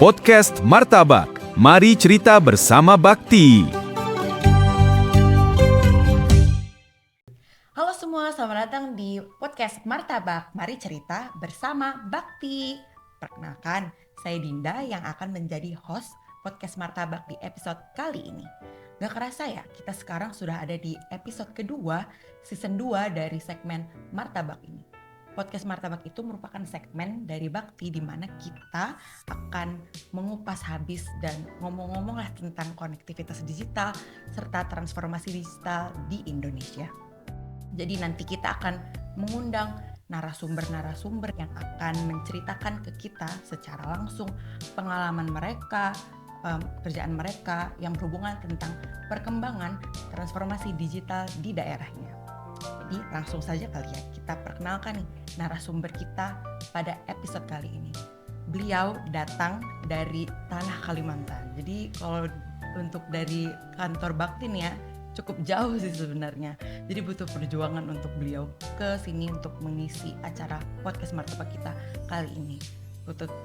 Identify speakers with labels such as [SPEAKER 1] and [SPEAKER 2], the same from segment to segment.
[SPEAKER 1] Podcast Martabak. Mari cerita bersama Bakti.
[SPEAKER 2] Halo semua, selamat datang di podcast Martabak. Mari cerita bersama Bakti. Perkenalkan, saya Dinda yang akan menjadi host podcast Martabak di episode kali ini. Gak kerasa ya, kita sekarang sudah ada di episode kedua, season 2 dari segmen Martabak ini. Podcast Martabak itu merupakan segmen dari Bakti di mana kita akan mengupas habis dan ngomong-ngomong lah tentang konektivitas digital serta transformasi digital di Indonesia. Jadi nanti kita akan mengundang narasumber-narasumber yang akan menceritakan ke kita secara langsung pengalaman mereka, pekerjaan mereka yang berhubungan tentang perkembangan transformasi digital di daerahnya. Jadi langsung saja kali ya kita perkenalkan nih narasumber kita pada episode kali ini. Beliau datang dari tanah Kalimantan. Jadi kalau untuk dari kantor Bakti nih ya cukup jauh sih sebenarnya. Jadi butuh perjuangan untuk beliau ke sini untuk mengisi acara podcast Martabak kita kali ini.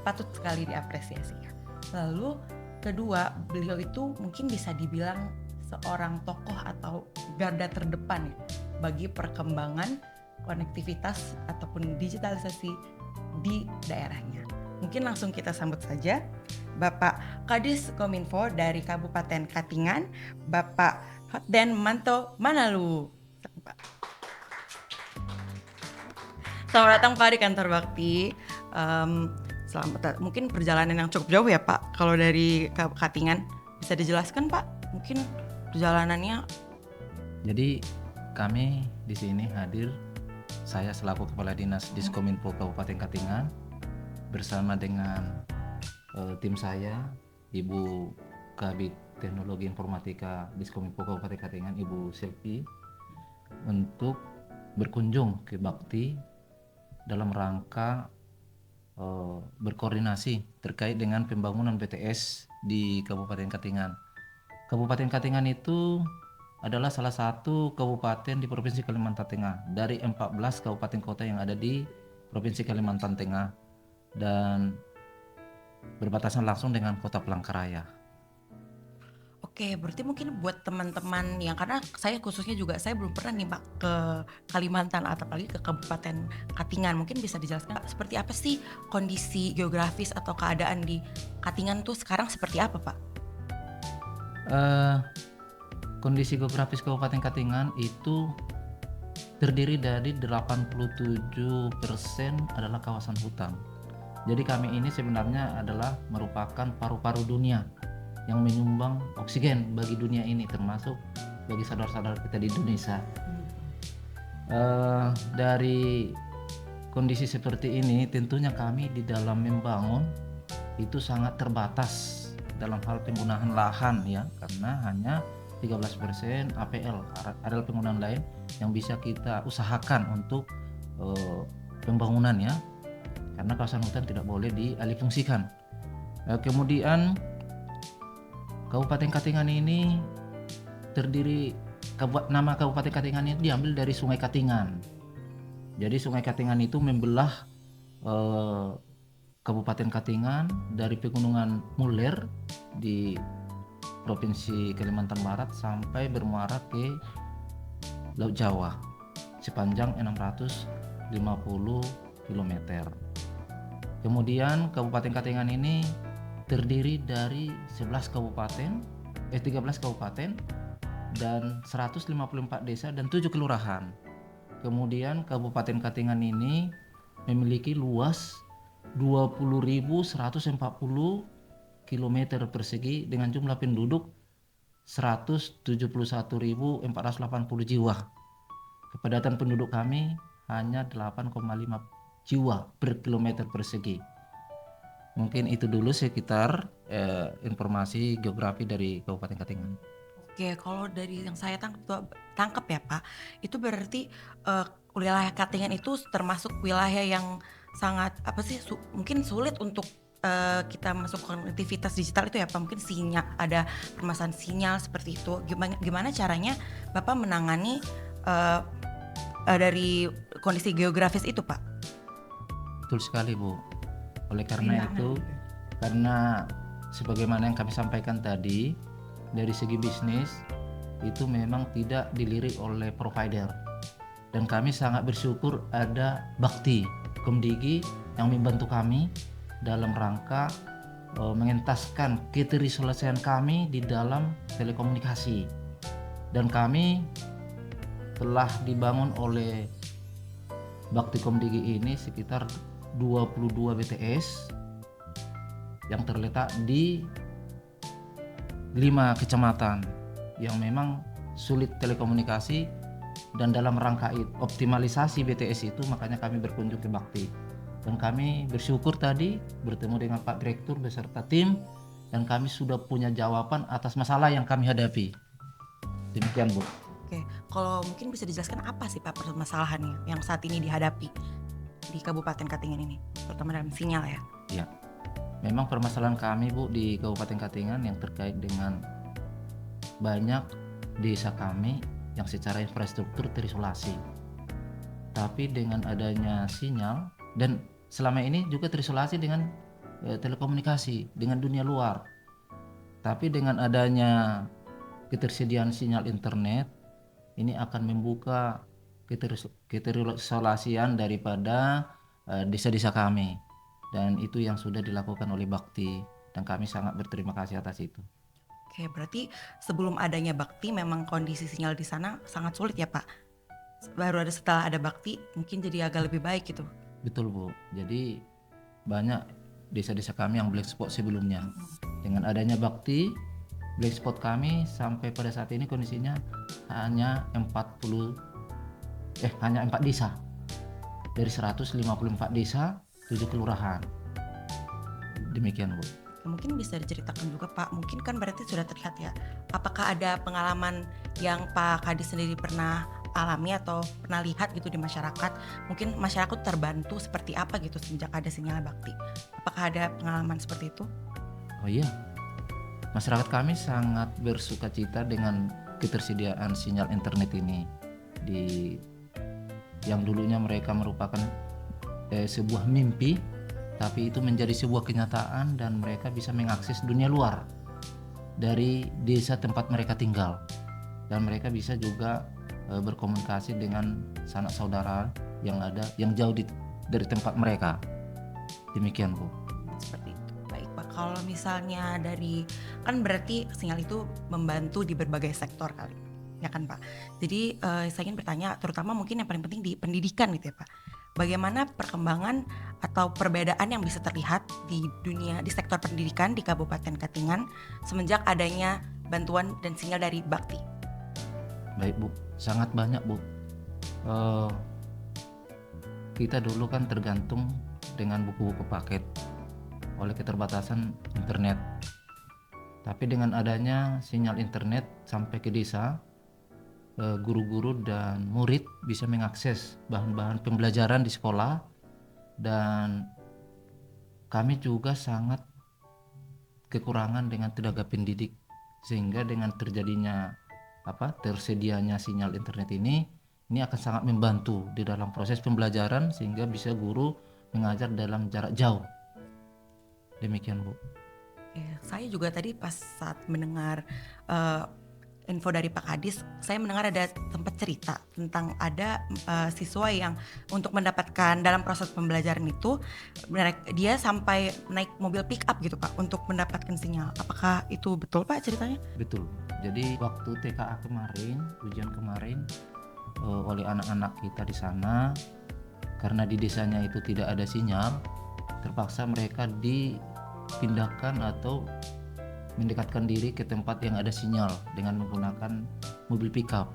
[SPEAKER 2] Patut sekali diapresiasi ya. Lalu kedua, beliau itu mungkin bisa dibilang seorang tokoh atau garda terdepan ya bagi perkembangan konektivitas ataupun digitalisasi di daerahnya. Mungkin langsung kita sambut saja Bapak Kadis Kominfo dari Kabupaten Katingan, Bapak Hotden Manto Manalu. Selamat datang Pak di kantor Bakti. Selamat, mungkin perjalanan yang cukup jauh ya Pak. Kalau dari Katingan bisa dijelaskan Pak? Mungkin perjalanannya.
[SPEAKER 3] Jadi kami di sini hadir, saya selaku Kepala Dinas Diskominfo Kabupaten Katingan bersama dengan tim saya, Ibu Kabid Teknologi Informatika Diskominfo Kabupaten Katingan, Ibu Selvi, untuk berkunjung ke Bakti dalam rangka berkoordinasi terkait dengan pembangunan BTS di Kabupaten Katingan. Kabupaten Katingan itu adalah salah satu kabupaten di Provinsi Kalimantan Tengah dari 14 kabupaten kota yang ada di Provinsi Kalimantan Tengah dan berbatasan langsung dengan Kota Palangkaraya.
[SPEAKER 2] Oke, berarti mungkin buat teman-teman yang, karena saya khususnya juga saya belum pernah nih Pak ke Kalimantan atau apalagi ke Kabupaten Katingan, mungkin bisa dijelaskan seperti apa sih kondisi geografis atau keadaan di Katingan tuh sekarang seperti apa Pak?
[SPEAKER 3] Kondisi geografis Kabupaten Katingan itu terdiri dari 87% adalah kawasan hutan. Jadi kami ini sebenarnya adalah merupakan paru-paru dunia yang menyumbang oksigen bagi dunia ini, termasuk bagi saudara-saudara kita di Indonesia. Dari kondisi seperti ini tentunya kami di dalam membangun itu sangat terbatas dalam hal penggunaan lahan ya, karena hanya 13% APL, area penggunaan lain yang bisa kita usahakan untuk pembangunan ya, karena kawasan hutan tidak boleh dialihfungsikan. Kemudian Kabupaten Katingan ini terdiri, nama Kabupaten Katingan ini diambil dari Sungai Katingan. Jadi Sungai Katingan itu membelah Kabupaten Katingan dari Pegunungan Muler di Provinsi Kalimantan Barat sampai bermuara ke Laut Jawa sepanjang 650 km. Kemudian Kabupaten Katingan ini terdiri dari 13 kabupaten dan 154 desa dan 7 kelurahan. Kemudian Kabupaten Katingan ini memiliki luas 20.140 km persegi dengan jumlah penduduk 171.480 jiwa. Kepadatan penduduk kami hanya 8,5 jiwa per kilometer persegi. Mungkin itu dulu sekitar informasi geografi dari Kabupaten Katingan.
[SPEAKER 2] Oke, kalau dari yang saya tangkap ya Pak, itu berarti wilayah Katingan itu termasuk wilayah yang sangat mungkin sulit untuk kita masuk konektivitas digital itu ya Pak, mungkin sinyal, ada permasalahan sinyal seperti itu. Gimana caranya Bapak menangani dari kondisi geografis itu Pak?
[SPEAKER 3] Betul sekali Bu. Oleh karena itu Karena sebagaimana yang kami sampaikan tadi, dari segi bisnis itu memang tidak dilirik oleh provider. Dan kami sangat bersyukur ada Bakti Komdigi yang membantu kami dalam rangka mengentaskan keterselesaian kami di dalam telekomunikasi. Dan kami telah dibangun oleh Bakti Komdigi ini sekitar 22 BTS yang terletak di 5 kecamatan yang memang sulit telekomunikasi. Dan dalam rangka optimalisasi BTS itu makanya kami berkunjung ke Bakti. Dan kami bersyukur tadi bertemu dengan Pak Direktur beserta tim, dan kami sudah punya jawaban atas masalah yang kami hadapi. Demikian, Bu.
[SPEAKER 2] Oke, kalau mungkin bisa dijelaskan apa sih Pak permasalahannya yang saat ini dihadapi di Kabupaten Katingan ini, terutama dalam sinyal ya?
[SPEAKER 3] Ya, memang permasalahan kami, Bu, di Kabupaten Katingan yang terkait dengan banyak desa kami yang secara infrastruktur terisolasi. Tapi dengan adanya sinyal, dan selama ini juga terisolasi dengan telekomunikasi dengan dunia luar. Tapi dengan adanya ketersediaan sinyal internet, ini akan membuka keterisolasian daripada desa-desa kami. Dan itu yang sudah dilakukan oleh Bakti, dan kami sangat berterima kasih atas itu.
[SPEAKER 2] Oke, berarti sebelum adanya Bakti memang kondisi sinyal di sana sangat sulit ya Pak? Baru ada setelah ada Bakti mungkin jadi agak lebih baik gitu.
[SPEAKER 3] Betul, Bu. Jadi banyak desa-desa kami yang black spot sebelumnya. Dengan adanya Bakti, black spot kami sampai pada saat ini kondisinya hanya 4 desa. Dari 154 desa, 7 kelurahan. Demikian, Bu.
[SPEAKER 2] Mungkin bisa diceritakan juga Pak, mungkin kan berarti sudah terlihat ya, apakah ada pengalaman yang Pak Kadis sendiri pernah alami atau pernah lihat gitu di masyarakat, mungkin masyarakat terbantu seperti apa gitu sejak ada sinyal Bakti, apakah ada pengalaman seperti itu?
[SPEAKER 3] Oh iya, masyarakat kami sangat bersuka cita dengan ketersediaan sinyal internet ini, yang dulunya mereka merupakan sebuah mimpi, tapi itu menjadi sebuah kenyataan dan mereka bisa mengakses dunia luar dari desa tempat mereka tinggal, dan mereka bisa juga berkomunikasi dengan sanak saudara yang jauh dari tempat mereka. Demikian, Bu.
[SPEAKER 2] Seperti itu. Baik Pak, kalau misalnya dari, kan berarti sinyal itu membantu di berbagai sektor kali, ya kan Pak? Jadi saya ingin bertanya terutama mungkin yang paling penting di pendidikan gitu ya Pak. Bagaimana perkembangan atau perbedaan yang bisa terlihat di sektor pendidikan di Kabupaten Katingan semenjak adanya bantuan dan sinyal dari Bakti?
[SPEAKER 3] Baik, Bu, sangat banyak, Bu. Kita dulu kan tergantung dengan buku-buku paket oleh keterbatasan internet. Tapi dengan adanya sinyal internet sampai ke desa, guru-guru dan murid bisa mengakses bahan-bahan pembelajaran di sekolah, dan kami juga sangat kekurangan dengan tenaga pendidik, sehingga dengan tersedianya sinyal internet ini akan sangat membantu di dalam proses pembelajaran sehingga bisa guru mengajar dalam jarak jauh. Demikian, Bu.
[SPEAKER 2] Saya juga tadi pas saat mendengar info dari Pak Kadis, saya mendengar ada tempat cerita tentang ada siswa yang untuk mendapatkan dalam proses pembelajaran itu dia sampai naik mobil pick up gitu Pak untuk mendapatkan sinyal. Apakah itu betul Pak ceritanya?
[SPEAKER 3] Betul. Jadi waktu TKA kemarin, ujian kemarin oleh anak-anak kita di sana, karena di desanya itu tidak ada sinyal, terpaksa mereka dipindahkan atau mendekatkan diri ke tempat yang ada sinyal dengan menggunakan mobil pickup.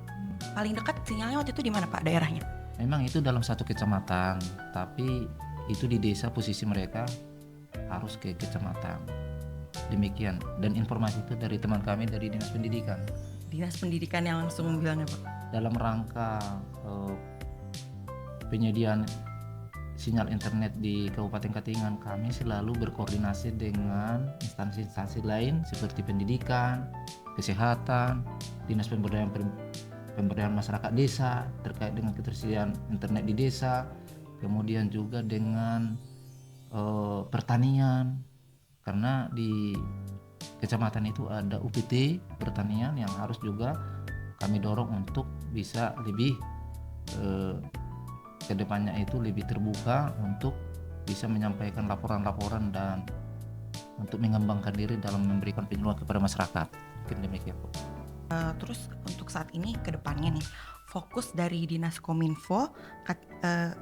[SPEAKER 2] Paling dekat sinyalnya waktu itu di mana Pak daerahnya?
[SPEAKER 3] Memang itu dalam satu kecamatan, tapi itu di desa posisi mereka harus ke kecamatan. Demikian, dan informasi itu dari teman kami dari Dinas Pendidikan.
[SPEAKER 2] Dinas Pendidikan yang langsung bilangnya Pak? Dalam
[SPEAKER 3] rangka penyediaan sinyal internet di Kabupaten Katingan, kami selalu berkoordinasi dengan instansi-instansi lain seperti pendidikan, kesehatan, Dinas Pemberdayaan Masyarakat Desa terkait dengan ketersediaan internet di desa, kemudian juga dengan pertanian, karena di kecamatan itu ada UPT pertanian yang harus juga kami dorong untuk bisa lebih ke depannya itu lebih terbuka untuk bisa menyampaikan laporan-laporan dan untuk mengembangkan diri dalam memberikan penyuluhan kepada masyarakat. Mungkin demikian, Bu.
[SPEAKER 2] Terus untuk saat ini ke depannya nih, fokus dari Dinas Kominfo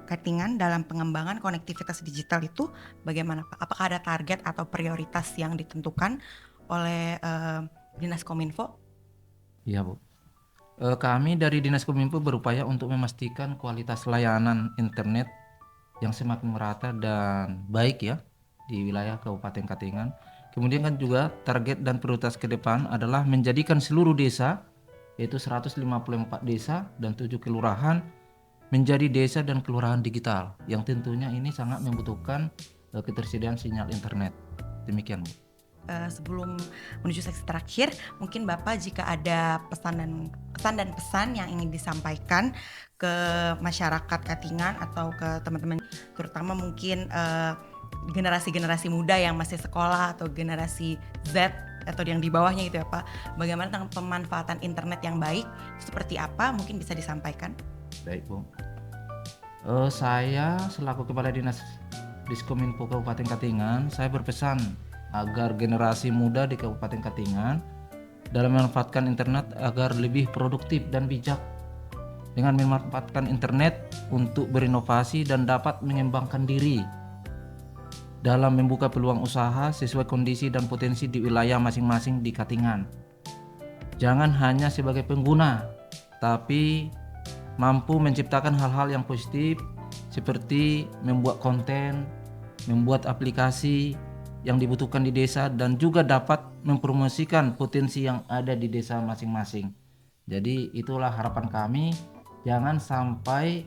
[SPEAKER 2] Katingan dalam pengembangan konektivitas digital itu bagaimana Pak? Apakah ada target atau prioritas yang ditentukan oleh Dinas Kominfo?
[SPEAKER 3] Iya, Bu. Kami dari Dinas Kominfo berupaya untuk memastikan kualitas layanan internet yang semakin merata dan baik ya di wilayah Kabupaten Katingan. Kemudian kan juga target dan prioritas ke depan adalah menjadikan seluruh desa, yaitu 154 desa dan 7 kelurahan menjadi desa dan kelurahan digital, yang tentunya ini sangat membutuhkan ketersediaan sinyal internet. Demikian, Bu.
[SPEAKER 2] Sebelum menuju seksi terakhir, mungkin Bapak jika ada pesan dan pesan yang ingin disampaikan ke masyarakat Katingan atau ke teman-teman, terutama mungkin generasi-generasi muda yang masih sekolah atau generasi Z atau yang di bawahnya gitu ya Pak, bagaimana tentang pemanfaatan internet yang baik seperti apa, mungkin bisa disampaikan?
[SPEAKER 3] Baik, Bu. Saya selaku Kepala Dinas Diskominfo Kabupaten Katingan, saya berpesan agar generasi muda di Kabupaten Katingan dalam memanfaatkan internet agar lebih produktif dan bijak dengan memanfaatkan internet untuk berinovasi dan dapat mengembangkan diri dalam membuka peluang usaha sesuai kondisi dan potensi di wilayah masing-masing di Katingan. Jangan hanya sebagai pengguna, tapi mampu menciptakan hal-hal yang positif seperti membuat konten, membuat aplikasi yang dibutuhkan di desa, dan juga dapat mempromosikan potensi yang ada di desa masing-masing. Jadi itulah harapan kami, jangan sampai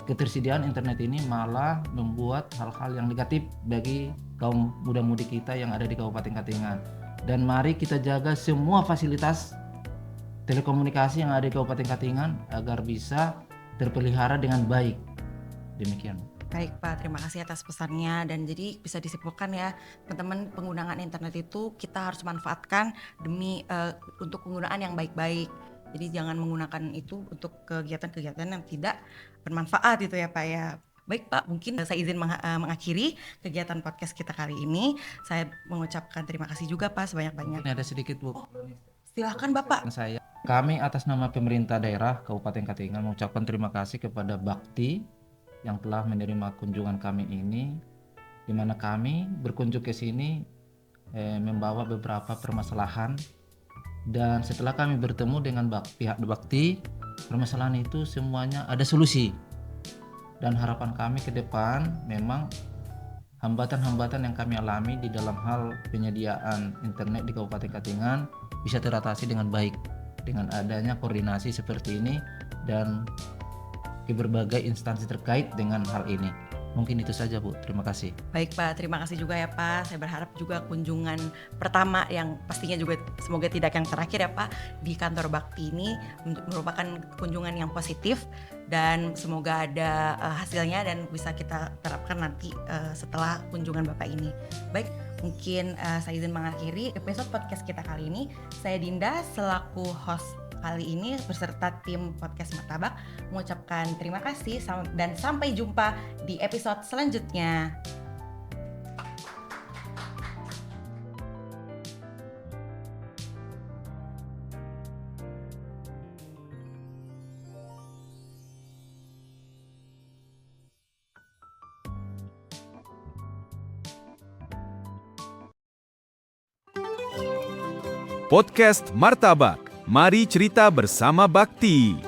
[SPEAKER 3] ketersediaan internet ini malah membuat hal-hal yang negatif bagi kaum muda-mudi kita yang ada di Kabupaten Katingan. Dan mari kita jaga semua fasilitas telekomunikasi yang ada di Kabupaten Katingan agar bisa terpelihara dengan baik. Demikian.
[SPEAKER 2] Baik Pak, terima kasih atas pesannya. Dan jadi bisa disimpulkan ya teman-teman, penggunaan internet itu kita harus manfaatkan demi untuk penggunaan yang baik-baik. Jadi jangan menggunakan itu untuk kegiatan-kegiatan yang tidak bermanfaat gitu ya Pak ya. Baik Pak, mungkin saya izin mengakhiri kegiatan podcast kita kali ini. Saya mengucapkan terima kasih juga Pak sebanyak-banyak.
[SPEAKER 3] Ini ada sedikit, Bu.
[SPEAKER 2] Silahkan Bapak.
[SPEAKER 3] Kami atas nama pemerintah daerah Kabupaten Katingan mengucapkan terima kasih kepada Bakti yang telah menerima kunjungan kami ini, di mana kami berkunjung ke sini membawa beberapa permasalahan, dan setelah kami bertemu dengan pihak Bakti, permasalahan itu semuanya ada solusi. Dan harapan kami ke depan memang hambatan-hambatan yang kami alami di dalam hal penyediaan internet di Kabupaten Katingan bisa teratasi dengan baik dengan adanya koordinasi seperti ini dan ke berbagai instansi terkait dengan hal ini. Mungkin itu saja, Bu. Terima kasih.
[SPEAKER 2] Baik Pak, terima kasih juga ya Pak. Saya berharap juga kunjungan pertama yang pastinya juga semoga tidak yang terakhir ya Pak di kantor Bakti ini merupakan kunjungan yang positif dan semoga ada hasilnya dan bisa kita terapkan nanti setelah kunjungan Bapak ini. Baik, mungkin saya izin mengakhiri episode podcast kita kali ini. Saya Dinda selaku host kali ini beserta tim podcast Martabak mengucapkan terima kasih dan sampai jumpa di episode selanjutnya.
[SPEAKER 1] Podcast Martabak, mari cerita bersama Bakti.